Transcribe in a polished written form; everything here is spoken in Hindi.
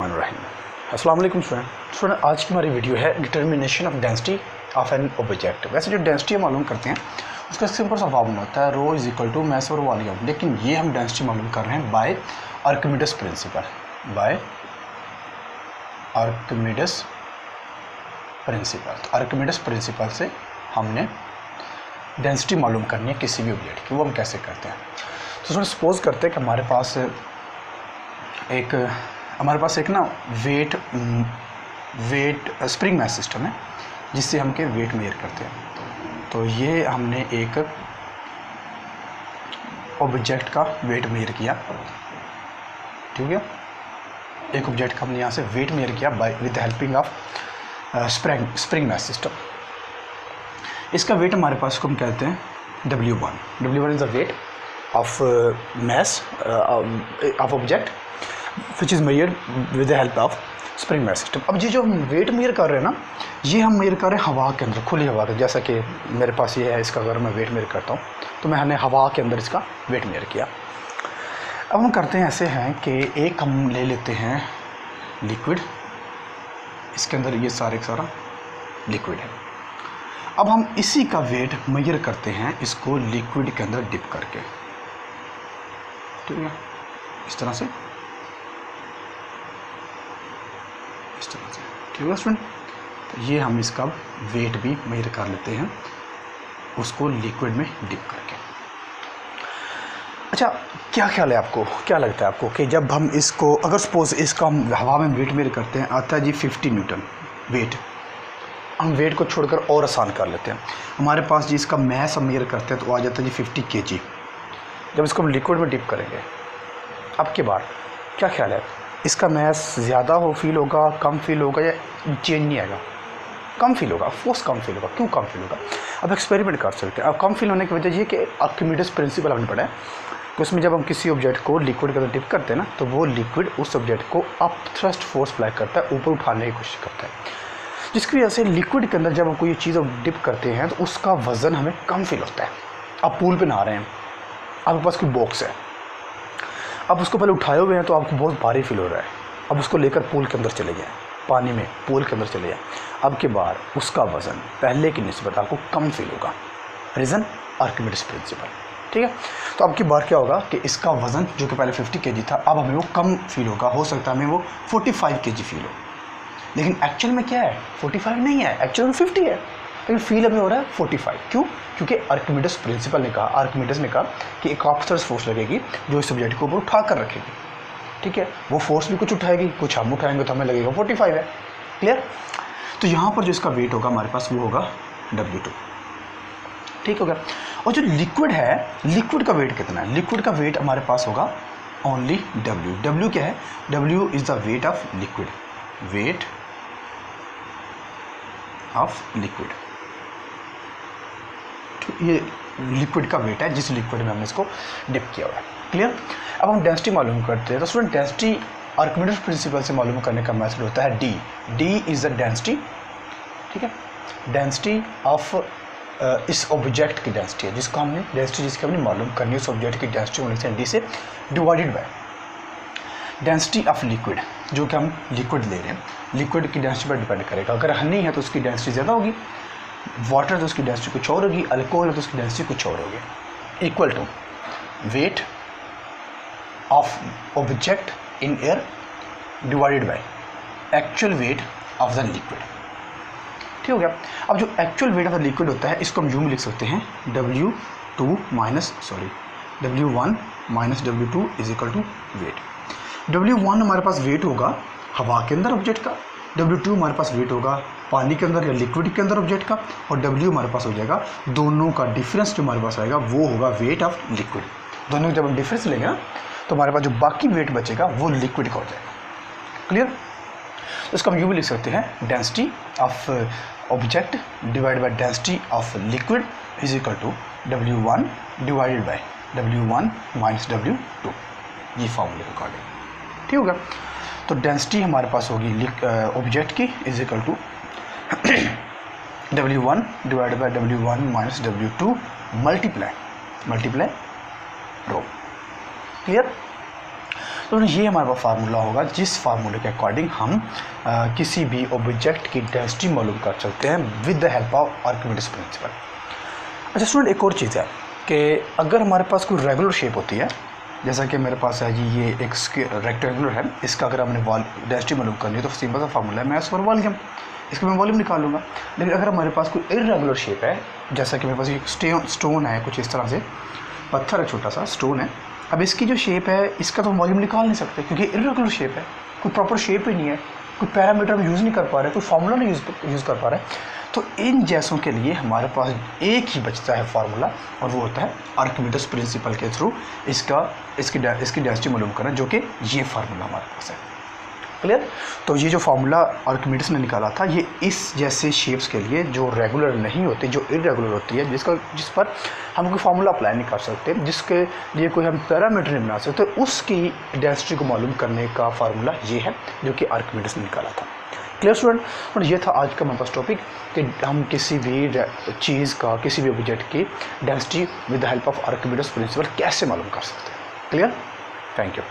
अस्सलाम वालेकुम स्टूडेंट, आज की हमारी वीडियो है determination of density of an object. वैसे जो डेंसिटी मालूम करते हैं उसका सिंपल सा फॉर्मूला होता है rho is equal to mass over volume, लेकिन ये हम डेंसिटी मालूम कर रहे हैं बाय आर्किमिडीज प्रिंसिपल। तो आर्किमिडीज प्रिंसिपल से हमने डेंसिटी मालूम करनी है किसी भी ऑब्जेक्ट की। वो हम कैसे करते हैं? तो स्टूडेंट सपोज करते हैं कि हमारे पास एक ना वेट स्प्रिंग मैस सिस्टम है जिससे हम के वेट मेजर करते हैं। तो ये हमने एक ऑब्जेक्ट का वेट मेजर किया, ठीक है। एक ऑब्जेक्ट का हमने यहाँ से वेट मेजर किया with helping of spring mass system. इसका वेट हमारे पास को हम कहते हैं W1 is the weight of mass of object which is measured with the help of spring mass system. अब ये जो हम वेट मेजर कर रहे हैं ना, ये हम मेजर कर रहे हैं हवा के अंदर, खुली हवा के। जैसा कि मेरे पास ये है, इसका अगर मैं वेट मेजर करता हूँ तो मैंने हवा के अंदर इसका वेट मेजर किया। अब हम करते हैं ऐसे हैं कि एक हम ले लेते हैं लिक्विड, इसके अंदर ये सारा लिक्विड है। अब हम इसी का वेट मेजर करते हैं इसको लिक्विड के अंदर डिप करके, ठीक है, इस तरह से, ठीक है स्टूडेंट। तो ये हम इसका वेट भी मेजर कर लेते हैं उसको लिक्विड में डिप करके। अच्छा, क्या ख्याल है आपको, क्या लगता है आपको कि जब हम इसको, अगर सपोज इसका हम हवा में वेट मेजर करते हैं, आता है जी 50 न्यूटन वेट। हम वेट को छोड़कर और आसान कर लेते हैं, हमारे पास जी इसका मैस हम मेजर करते हैं तो आ जाता है जी 50 kg। जब इसको हम लिक्विड में डिप करेंगे, अब के बाद क्या ख्याल है, इसका मैस ज़्यादा फील होगा, कम फील होगा, या चेंज नहीं आएगा? कम फील होगा, फोर्स कम फील होगा। क्यों कम फील होगा? अब एक्सपेरिमेंट कर सकते हैं। अब कम फील होने की वजह ये कि आर्किमिडीज प्रिंसिपल हमने पढ़ा है कि उसमें जब हम किसी ऑब्जेक्ट को लिक्विड के अंदर डिप करते हैं ना, तो वो लिक्विड उस ऑब्जेक्ट को अप थ्रस्ट फोर्स अप्लाई करता है, ऊपर उठाने की कोशिश करता है, जिसकी वजह से लिक्विड के अंदर जब हम कोई चीज़ डिप करते हैं तो उसका वज़न हमें कम फील होता है। आप पूल पर नहा रहे हैं, आपके पास कोई बॉक्स है, अब उसको पहले उठाए हुए हैं तो आपको बहुत भारी फील हो रहा है। अब उसको लेकर पूल के अंदर चले गए, पानी में पूल के अंदर चले गए, अब के बाद उसका वज़न पहले की निस्बत आपको कम फील होगा। रीज़न आर्किमिडीज प्रिंसिपल, ठीक है। तो अब की बार क्या होगा कि इसका वज़न जो कि पहले 50 kg था, अब हमें वो कम फील होगा। हो सकता है हमें वो 45 kg फील हो, लेकिन एक्चुअल में क्या है, 45 नहीं है, एक्चुअल में 50 है, लेकिन फील हमें हो रहा है 45। क्यों? क्योंकि आर्किमिडीज प्रिंसिपल ने कहा, आर्किमिडीज ने कहा कि एक ऑप्थर्स फोर्स लगेगी जो इस सब्जेक्ट को ऊपर उठा कर रखेगी, ठीक है। वो फोर्स भी कुछ उठाएगी, कुछ हम उठाएंगे, तो हमें लगेगा 45 है। क्लियर? तो यहाँ पर जो इसका वेट होगा हमारे पास वो होगा W2, ठीक होगा। और जो लिक्विड है, लिक्विड का वेट कितना है? लिक्विड का वेट हमारे पास होगा ओनली W क्या है? W is the weight of liquid, weight of liquid. ये लिक्विड का वेट है जिस लिक्विड में हमने इसको डिप किया हुआ है। क्लियर? अब हम डेंसिटी मालूम करते हैं। तो स्टूडेंट डेंसिटी आर्किमिडीज प्रिंसिपल से मालूम करने का मेथड होता है D इज़ द डेंसिटी, ठीक है, डेंसिटी ऑफ इस ऑब्जेक्ट की डेंसिटी है जिसको हमने जिसकी हमने मालूम करनी है, उस ऑब्जेक्ट की डेंसिटी होने से D से divided by density of liquid, जो कि हम लिक्विड ले रहे हैं, लिक्विड की डेंसिटी पर डिपेंड करेगा। अगर हनी है तो उसकी डेंसिटी ज़्यादा होगी, वाटर तो उसकी डेंसिटी कुछ और होगी, अल्कोहल है तो उसकी डेंसिटी कुछ और होगी। Equal to weight of object in air divided by actual weight of the liquid, ठीक हो गया। अब जो actual weight of the liquid होता है इसको हम यूँ में लिख सकते हैं W1 minus W2 is equal to weight. W1 हमारे पास वेट होगा हवा के अंदर ऑब्जेक्ट का, W2 हमारे पास वेट होगा पानी के अंदर या लिक्विड के अंदर ऑब्जेक्ट का, और W हमारे पास हो जाएगा दोनों का डिफरेंस जो हमारे पास आएगा वो होगा वेट ऑफ लिक्विड। दोनों जब हम डिफरेंस लेंगे ना तो हमारे पास जो बाकी वेट बचेगा वो लिक्विड का हो जाएगा। क्लियर? तो इसको हम यूँ भी लिख सकते हैं density of object divide by density of liquid is equal to W1 divided by W1 minus W2, ये फॉर्मूले के अकॉर्डिंग, ठीक होगा। तो डेंसिटी हमारे पास होगी ऑब्जेक्ट की is equal to W1 divided by W1 minus W2 multiply rho. Clear? तो ये हमारे पास फार्मूला होगा जिस फार्मूले के अकॉर्डिंग हम किसी भी ऑब्जेक्ट की डेंसिटी मालूम कर सकते हैं with the help of Archimedes principal. अच्छा स्टूडेंट, एक और चीज़ है कि अगर हमारे पास कोई रेगुलर शेप होती है, जैसा कि मेरे पास है जी ये एक रेक्टेंगुलर है, इसका अगर हमने डेंसिटी मालूम करनी है तो सिंपल सा फार्मूला है मैस फॉर वॉल्यूम, इसका मैं वॉल्यूम निकाल लूँगा। लेकिन अगर हमारे पास कोई इर्रेगुलर शेप है, जैसा कि मेरे पास एक स्टोन है, कुछ इस तरह से पत्थर है, छोटा सा स्टोन है, अब इसकी जो शेप है इसका तो हम वॉल्यूम निकाल नहीं सकते क्योंकि इर्रेगुलर शेप है, कोई प्रॉपर शेप ही नहीं है, कोई पैरामीटर हम यूज़ नहीं कर पा रहे, कोई फार्मूला नहीं यूज़ कर पा रहे। तो इन जैसों के लिए हमारे पास एक ही बचता है फार्मूला, और वो होता है आर्किमिडीज प्रिंसिपल के थ्रू इसकी डेंसिटी मालूम करना, जो कि ये फार्मूला हमारे पास है। क्लियर? तो ये जो फार्मूला आर्किमिडीज ने निकाला था, ये इस जैसे शेप्स के लिए जो रेगुलर नहीं होती, जो इरेगुलर होती है, जिस पर हम कोई फार्मूला अप्लाई नहीं कर सकते, जिसके लिए कोई हम पैरामीटर नहीं बना सकते, तो उसकी डेंसिटी को मालूम करने का फार्मूला ये है जो कि आर्किमिडीज ने निकाला था। Clear student? और ये था आज का हमारे पास टॉपिक कि हम किसी भी चीज़ का, किसी भी ऑब्जेक्ट की density with the help of Archimedes principal कैसे मालूम कर सकते हैं। क्लियर? Thank you.